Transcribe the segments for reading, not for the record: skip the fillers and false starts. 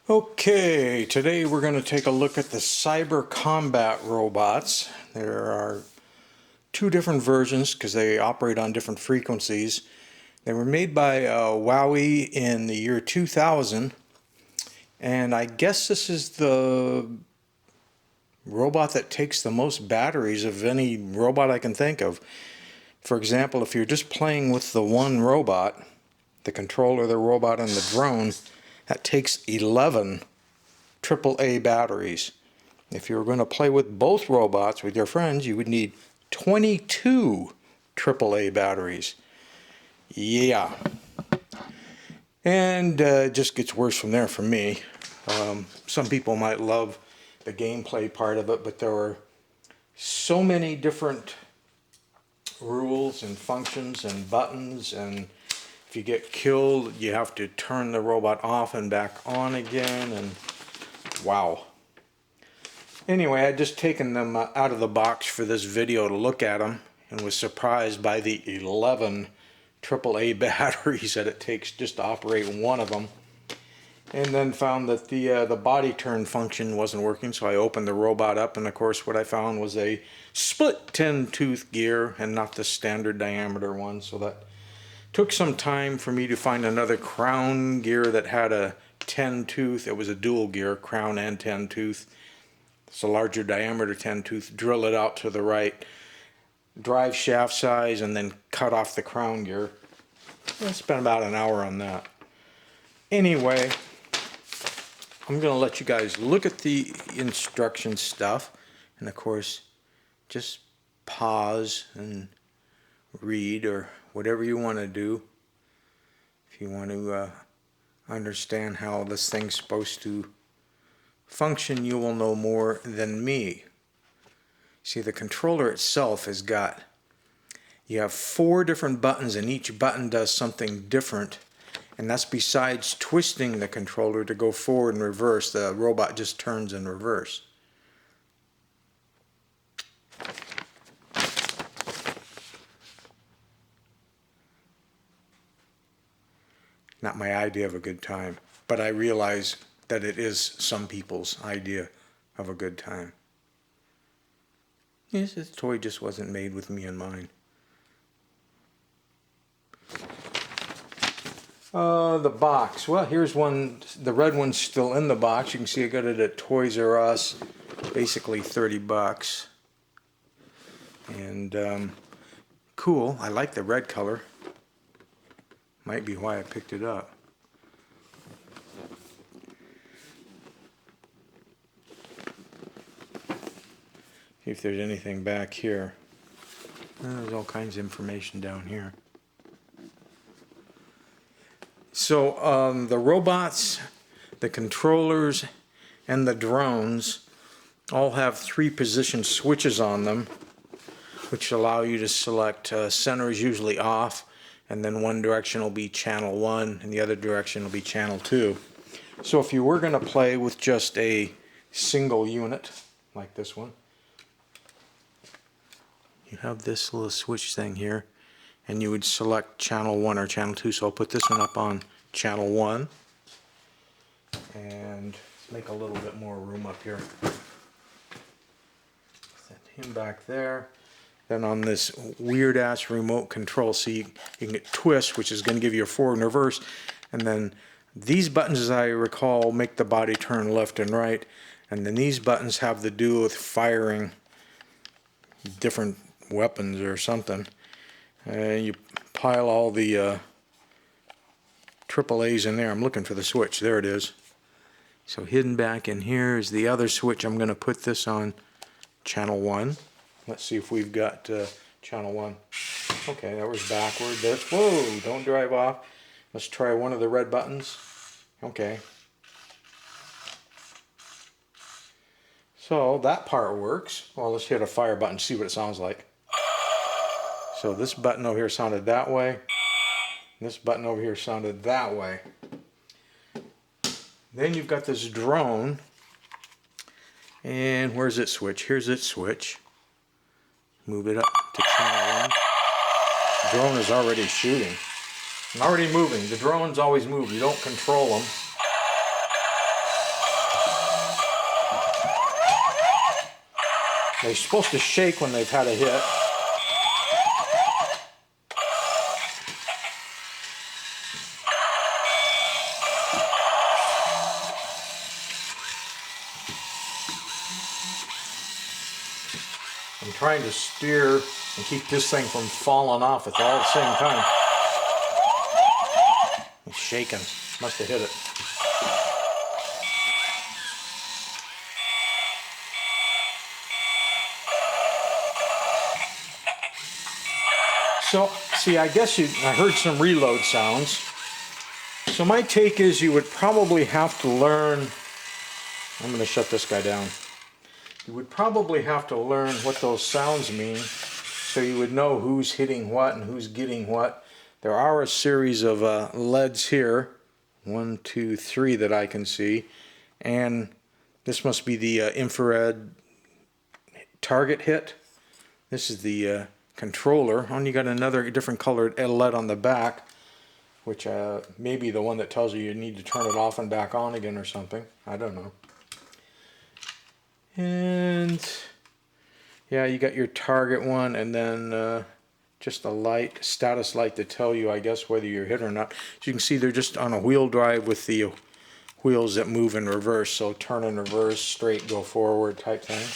Okay, today we're going to take a look at the cyber combat robots. There are two different versions because they operate on different frequencies. They were made by WowWee in the year 2000, and I guess this is the robot that takes the most batteries of any robot I can think of. For example, if you're just playing with the one robot, the controller, the robot, and the drone, that takes 11 AAA batteries. If you were going to play with both robots with your friends, you would need 22 AAA batteries. Yeah. And it just gets worse from there for me. Some people might love the gameplay part of it, but there are so many different rules and functions and buttons, and if you get killed, you have to turn the robot off and back on again, and wow. Anyway, I'd just taken them out of the box for this video to look at them and was surprised by the 11 AAA batteries that it takes just to operate one of them. And then found that the body turn function wasn't working, so I opened the robot up, and of course what I found was a split 10-tooth gear and not the standard diameter one, so that took some time for me to find another crown gear that had a 10-tooth. It was a dual gear, crown and 10-tooth. It's a larger diameter 10-tooth. Drill it out to the right drive shaft size and then cut off the crown gear. I spent about an hour on that. Anyway, I'm going to let you guys look at the instruction stuff, and of course just pause and read or whatever you want to do if you want to understand how this thing's supposed to function. You will know more than me. See, the controller itself has got, you have 4 different buttons, and each button does something different, and that's besides twisting the controller to go forward and reverse. The robot just turns in reverse. Not my idea of a good time, but I realize that it is some people's idea of a good time. Yes, this toy just wasn't made with me in mind. The box. Well, here's one. The red one's still in the box. You can see I got it at Toys R Us, basically 30 bucks. And cool. I like the red color. Might be why I picked it up. See if there's anything back here. There's all kinds of information down here. So the robots, the controllers, and the drones all have 3 position switches on them, which allow you to select center is usually off, and then one direction will be channel 1 and the other direction will be channel 2. So if you were going to play with just a single unit like this one, you have this little switch thing here, and you would select channel 1 or channel 2. So I'll put this one up on channel 1 and make a little bit more room up here. Set him back there. Then on this weird ass remote control, see, you can get twist, which is going to give you a forward and reverse, and then these buttons, as I recall, make the body turn left and right, and then these buttons have to do with firing different weapons or something. You pile all the AAAs in there. I'm looking for the switch. There it is. So hidden back in here is the other switch. I'm going to put this on channel 1. Let's see if we've got channel 1. Okay, that was backward. That's, whoa, don't drive off. Let's try one of the red buttons. Okay. So that part works. Well, let's hit a fire button, see what it sounds like. So this button over here sounded that way. This button over here sounded that way. Then you've got this drone. And where's its switch? Here's its switch. Move it up to channel 1. The drone is already shooting. Already moving. The drones always move. You don't control them. They're supposed to shake when they've had a hit. I'm trying to steer and keep this thing from falling off at all the same time. It's shaking. Must have hit it. So, see, I guess I heard some reload sounds. So my take is you would probably have to learn, I'm going to shut this guy down. You would probably have to learn what those sounds mean so you would know who's hitting what and who's getting what. There are a series of LEDs here, 1, 2, 3 that I can see, and this must be the infrared target hit. This is the controller, and you got another different colored LED on the back, which may be the one that tells you need to turn it off and back on again or something. I don't know. And yeah, you got your target one, and then just a light, status light to tell you, I guess, whether you're hit or not. As you can see, they're just on a wheel drive with the wheels that move in reverse, so turn in reverse, straight, go forward type thing.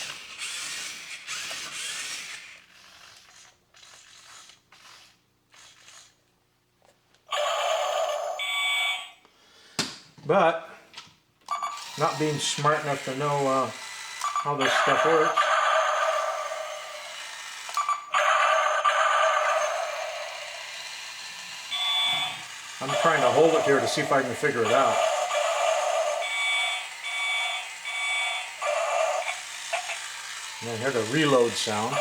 But not being smart enough to know how this stuff works, I'm trying to hold it here to see if I can figure it out. And I heard a reload sound.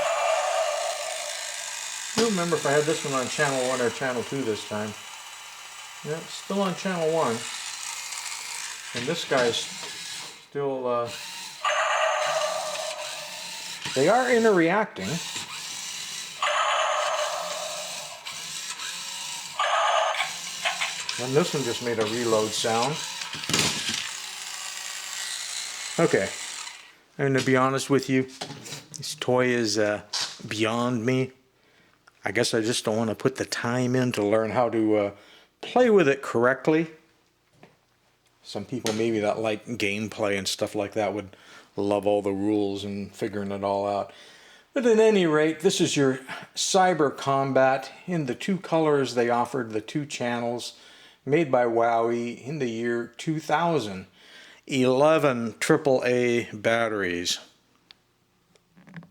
I don't remember if I had this one on channel 1 or channel 2 this time. Yeah, it's still on channel 1. And this guy's still, they are interreacting. And this one just made a reload sound. Okay, and to be honest with you, this toy is beyond me. I guess I just don't want to put the time in to learn how to play with it correctly. Some people maybe that like gameplay and stuff like that would love all the rules and figuring it all out. But at any rate, this is your Cyber Combat in the 2 colors they offered, the 2 channels, made by Wowie in the year 2000. 11 AAA batteries.